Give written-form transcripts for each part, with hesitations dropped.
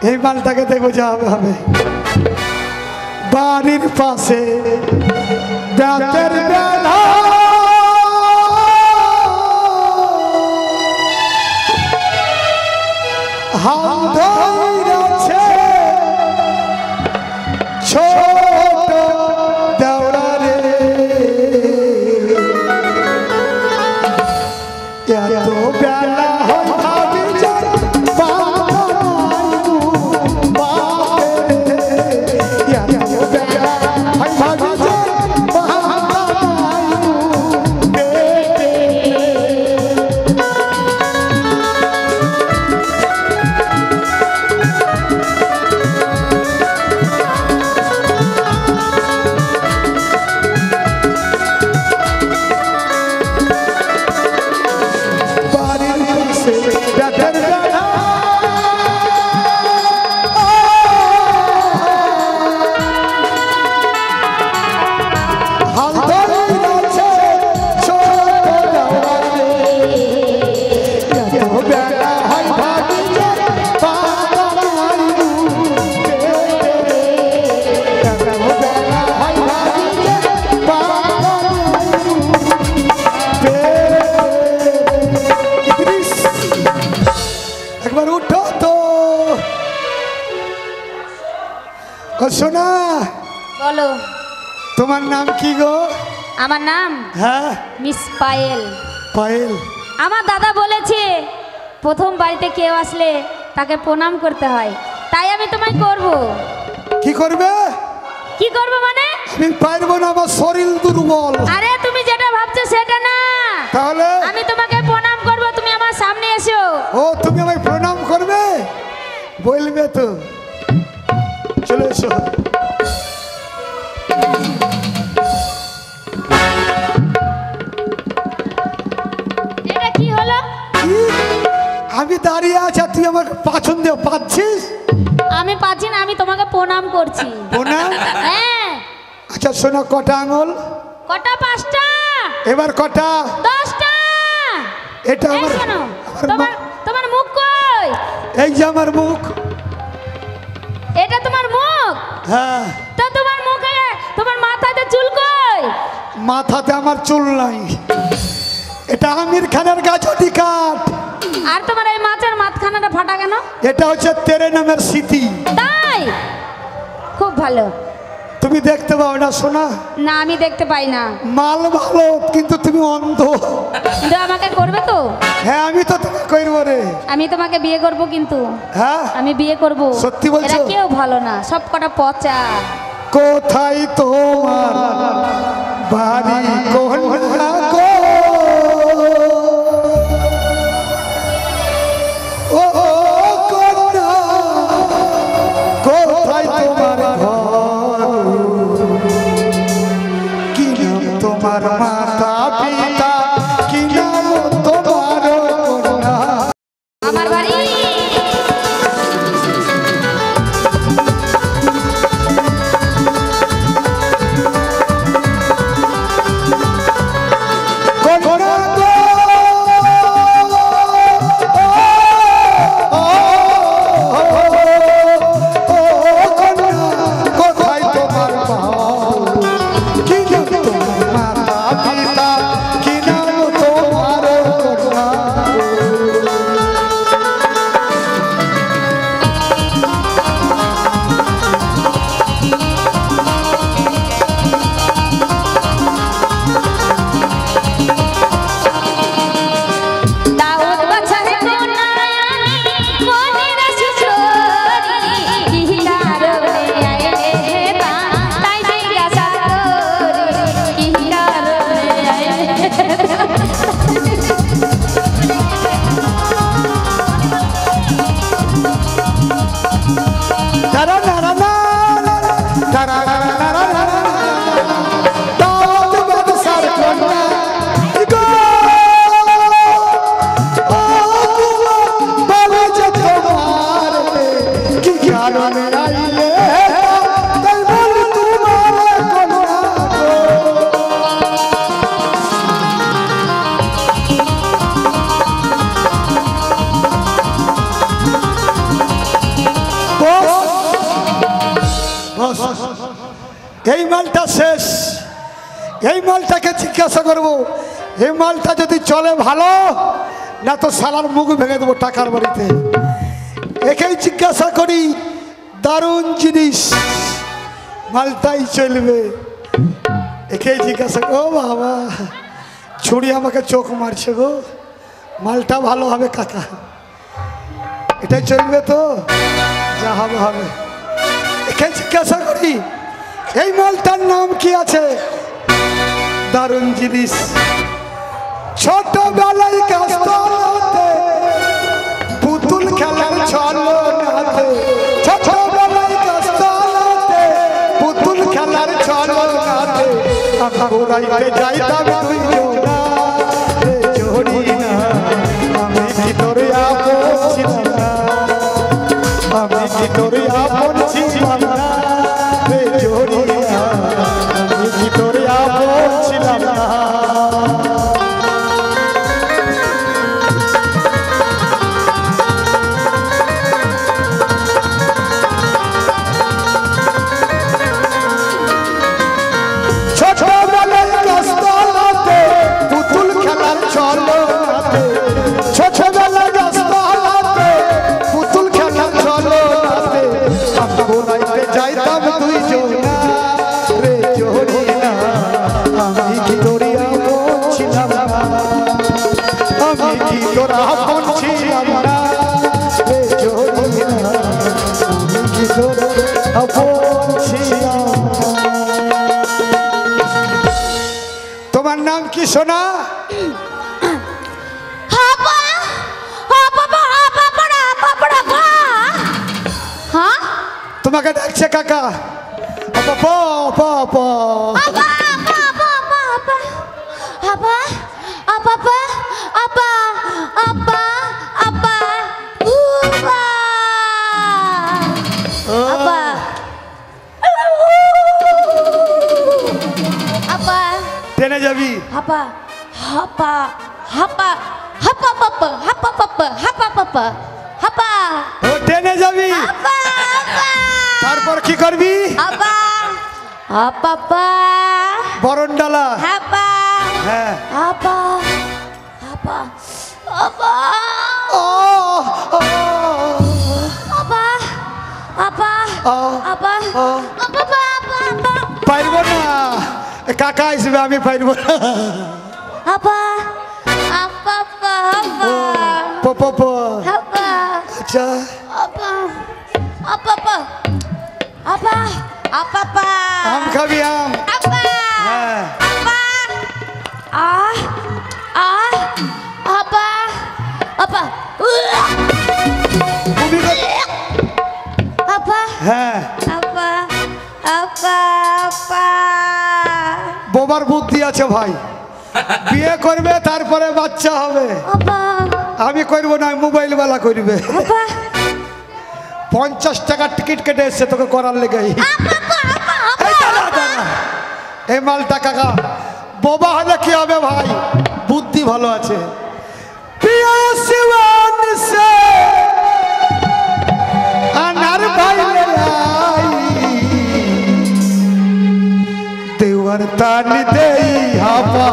এই মালটাকে দেখবো যাবে হবে বাড়ির পাশে বেতের বেলা হাল ধরেছে ছোট দেওরা রে এত বেলা হয় ভাবি যান সোনা বলো তোমার নাম কি গো? আমার নাম হ্যাঁ মিস পায়েল। পায়েল। আমার দাদা বলেছে প্রথম বাড়িতে কেউ আসলে তাকে প্রণাম করতে হয়, তাই আমি তোমায় করব। কি করবে? কি করব মানে? আমি পারবো না, আমার শরীর দুর্বল। আরে তুমি যেটা ভাবছো সেটা না, তাহলে আমি তোমাকে প্রণাম করব, তুমি আমার সামনে এসো। ও তুমি আমায় প্রণাম করবে? বলবে তো, চলে এসো। এটা কি হলো? আমি দাঁড়িয়ে আছি, তুই আমাকে পাছন দিয়ে পাচ্ছিস? আমি পাচ্ছি না, আমি তোমাকে প্রণাম করছি। প্রণাম? হ্যাঁ। আচ্ছা শোনো, কটা আঙুল? কটা? 5টা। এবার কটা? 10টা। এটা এই আমার, শোনো, তোমার মুখ কই? এই যে আমার মুখ। এটা তোমার মুখ? হ্যাঁ। তো তোমার মুখে, তোমার মাথাতে চুল কই? মাথাতে আমার চুল নাই, এটা আমির খানের গাছটি কাঠ। আর তোমার এই মাছের মাথাখানাটা ফাটা কেন? এটা হচ্ছে তেরে নামের স্মৃতি। তাই? খুব ভালো। তুমি দেখতে পাও না সোনা? না, আমি দেখতে পাই না। মাল ভালো, কিন্তু তুমি অন্ধ। কিন্তু আমাকে করবে তো? হ্যাঁ আমি তো তোমাকে করবো রে। আমি তোমাকে বিয়ে করব, কিন্তু হ্যাঁ আমি বিয়ে করব। সত্যি বলছো? এরা কেউ ভালো না, সব কটা পচা। কোথায় তোমার বাড়ি কোনা গো? ও কোনা, কোথায় তোমার ঘর? কি নাম তোমার মাতা পিতা? কি নাম তোমার কন্যা? আমার বাড়ি এই মালটা শেষ। এই মালটাকে জিজ্ঞাসা করব, এই মালটা যদি চলে ভালো, না তো সালার মুখ ভেঙে দেবো টাকার বাড়িতে। একেই জিজ্ঞাসা করি, দারুণ জিনিস, মালটাই চলবে। একেই জিজ্ঞাসা, ও বাবা ছুরি আমাকে চোখ মারছে গো, মালটা ভালো হবে কাকা, এটাই চলবে তো, যা হবে হবে। একে জিজ্ঞাসা করি, এই মালটার নাম কি আছে? দারুণ জিনিস। ছোটবেলায় গাছতলাতে পুতুল খেলার ছলনাতে, ছোটবেলায় গাছতলাতে পুতুল খেলার ছলনাতে ঘুরাইতে যাইতাম দুইজনা রে জড়ি না, আমি কি তোর আপন ছিলাম না, আমি কি তোর আপন ছিলাম না রে জড়ি না, আমি কি তোর আপন ছিলাম না। তোমার নাম কি সোনা? তোমাকে ডাকছে কাকা। টেনে যাবি? হাপা হাপা হাপা হাপা পাপা হাপা পাপা হাপা পাপা হাপা। ও টেনে যাবি? হাপা হাপা। তারপর কি করবি? হাপা হাপা বরণডালা। হাপা। হ্যাঁ হাপা হাপা হাপা। ও হাপা হাপা হাপা হাপা হাপা। পারবো না, কাকা আসবে, আমি পারবো না। হাপা হাপা হাপা হাপা। আচ্ছা হাপা হাপা হাপা হাপা। আম খাবি? আম? হাপা হ্যাঁ। হাপা আ আ হাপা হাপা হাপা। হ্যাঁ হাপা হাপা হাপা। বোবার বুদ্ধি আছে ভাই, বিয়ে করবে তারপরে বাচ্চা হবে। আমি করবো না, মোবাইল বালা করবে। 50 টাকার টিকিট কেটে এসছে তোকে করার লেগে। এই মালটা কাকা বোবা হলে কি হবে ভাই, বুদ্ধি ভালো আছে। আনার ভাই দেওয়ার তান দেই হাপা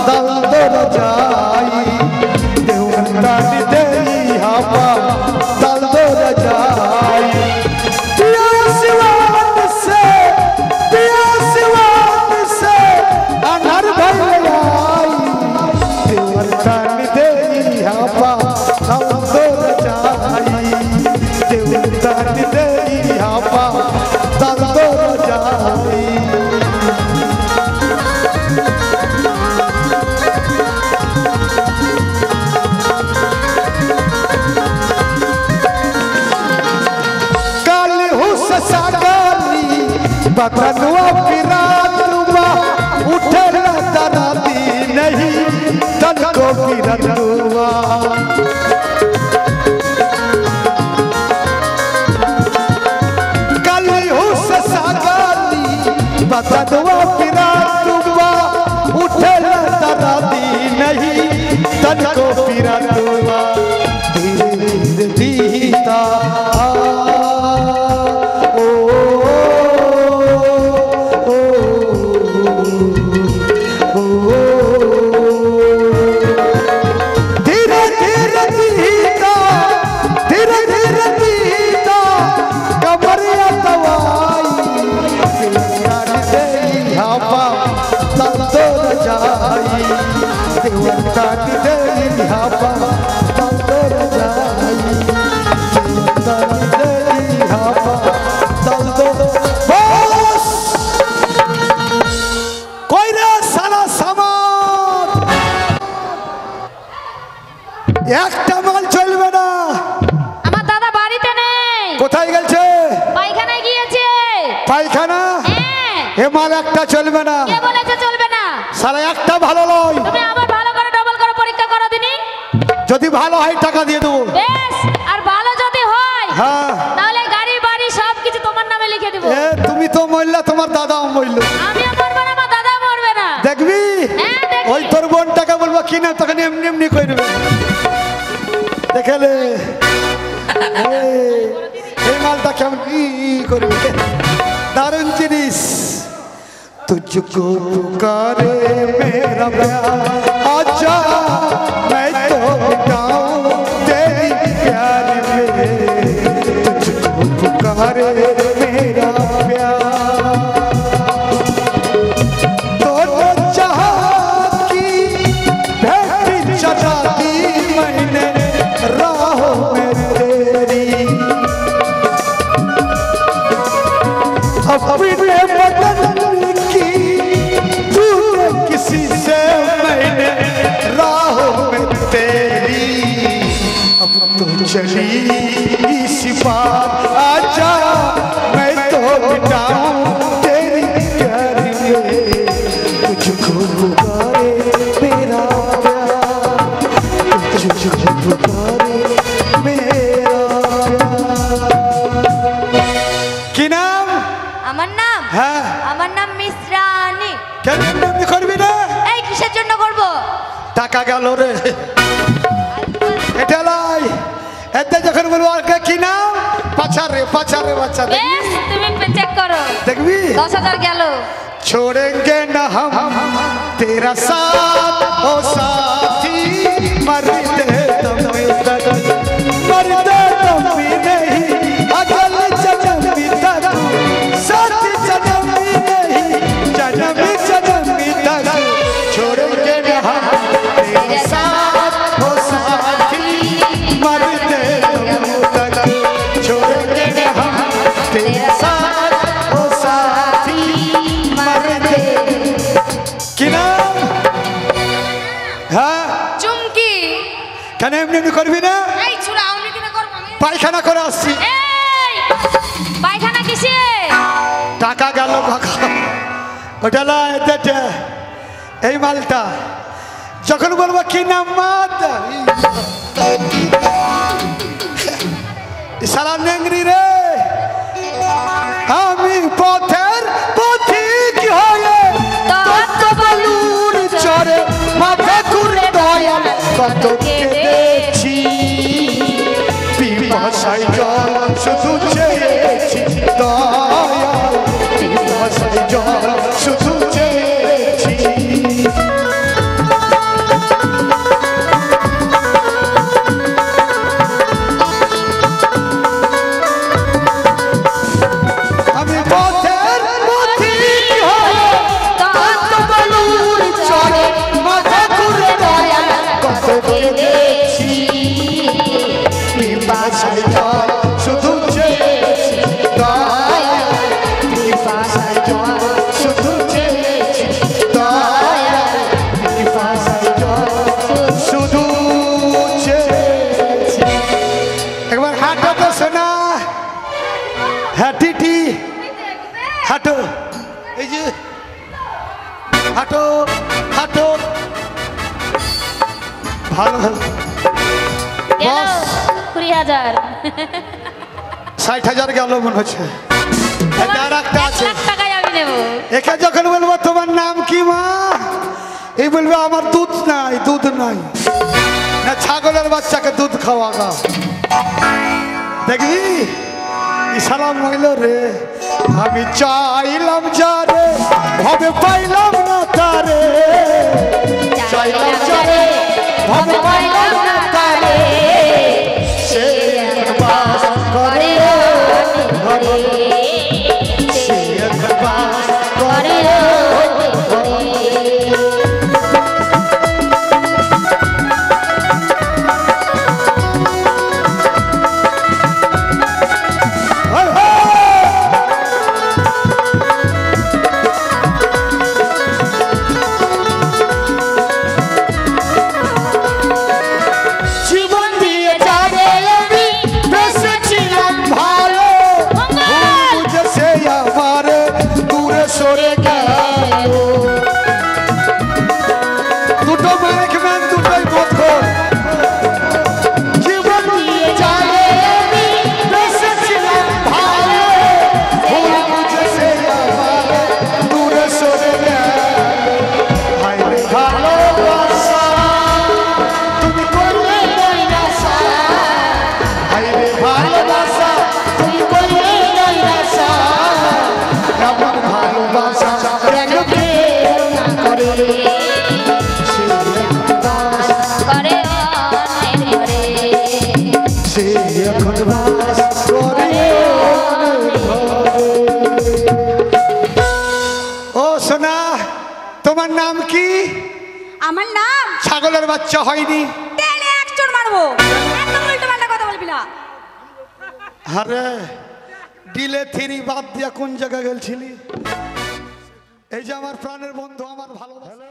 দল দর যাই, দেওয়ার তান দেই হাপা দল দর যাই। আনার ভাই দেওয়ার তান দেই হাপা দল দর যাই, দেওয়ার তান দেই হাপা দল দর যাই। बतनुआ पिरातुआ उठे दराती नहीं तन को पिरातुआ। कली हुस सागाली बतनुआ पिरातुआ उठे दराती नहीं तन को पिरातुआ। धीरे धीरे दीता এ মাল একটা চলবে না। কে বলেছে চলবে না? সারা একটা ভালো নয়। তুমি আবার ভালো করে ডবল করে পরীক্ষা করো দিনি। যদি ভালো হয় টাকা দিয়ে দেবো। বেশ, আর ভালো যদি হয় হ্যাঁ, তাহলে গাড়ি বাড়ি সব কিছু তোমার নামে লিখে দেব। এ তুমি তো মরলা, তোমার দাদাও মরল। আমিও মরবো না, আমার দাদা মরবে না। দেখবি হ্যাঁ, দেখবি। ওই তোর বোনটাকে বলবো কিনা, তখন এমনি এমনি করে নেবে। দেখলে এই মালটা কেমন করবে, দারুণ জিনিস। तुझको पुकारे मेरा प्यार, आजा मैं तो मिटाऊं तेरी प्यार में। तुझको पुकारे मेरा प्यार, दोनों जहां की भेंट चढ़ा दी मैंने राहों में तेरी। अपने बदन की तूने किसी से मैंने राहों में तेरी। अब तो चली इसी बात, आजा मैं तो मिटाऊं तेरी प्यार में। तुझको पुकारे मेरा प्यार, तुझको पुकारे मेरा प्यार। কি নাম? আমার নাম? হ্যাঁ। আমার নাম মিশ্রানি। কেন এমনি করবি না? এই কিসের জন্য করব? টাকা গেল রে, এটা লাই। এতে যখন বলবো আর কি নাম, পাছারে পাছারে বাচ্চা বেশ, তুমি চেক করো। দেখবি 10,000 গেল। छोड़ेंगे न हम तेरा साथ ओ साथी, मरते दम तक, मरते दम भी नहीं, अगल जन्म भी तक, साथ जन्म भी नहीं, जन्म भी तक। छोड़ेंगे न हम तेरा साथ ओ साथी, मरते दम तक। छोड़ेंगे न हम तेरा साथ ओ साथी, मरते। কি নাম? হ্যাঁ, চুমকি। কেন এমনি এমনি করবি না? এই ছুরা, আমি কিনা করব আমি? পায়খানা করে আসছি। এই পায়খানা কিসে? টাকা গেল বাঁকা, ওটা লাই দেটে। এই মালটা যখন বলবো কি নাম, মাত সারা নেংরি রে। আমি পথের পথিক হয়ে তত বালুর চরে মাথা ঘুরে দয়াল কত কেঁদেছি, পিপাসায় জল শুধু চেয়েছি দয়াল, পিপাসায় জল শুধু চেয়েছি। আমি পথের পথিক হয়ে তত বালুর চরে মাথা ঘুরে দয়াল কত কেঁদেছি, পিপাসায় জল শুধু চেয়েছি দয়াল, পিপাসায় জল শুধু চেয়েছি দয়াল, পিপাসায় জল শুধু চেয়েছি। একবার হাঁটো তো শোনা, হাঁটিটি হাঁটো, এই যে হাঁটো হাঁটো, ভালো ভালো। গেল বস 20,000। 60,000 গেল মনে হচ্ছে। এটা আর একটা 1 আছে, লাখ টাকায় আমি নেব। একে যখন বলবো তোমার নাম কি মা, এই বলবে আমার দুধ নাই, দুধ নাই না, ছাগলের বাচ্চাকে দুধ খাওয়াগা। দেখবি সালাম হইল রে, আমি চাইলাম যারে ভাবে পাইলাম না তারে, চাইলাম যারে ভাবে পাইলাম না তারে, সে বাস করে ঘরে, সে বাস করে ঘরে। জীবন সে এখন বাস করে অন্যের ঘরে। সে এখন বাস করে অন্যের ঘরে। ও সোনা, তোমার নাম কি? আমার নাম ছাগলের বাচ্চা হয়নি? টেনে একজন মারবো, একদম উল্টো পাল্টা কথা বলবি না। আরে ডিলে থ্রি বাদ দিয়া কোন জায়গায় গেছিলি? এই যে আমার প্রাণের বন্ধু, আমার ভালোবাসা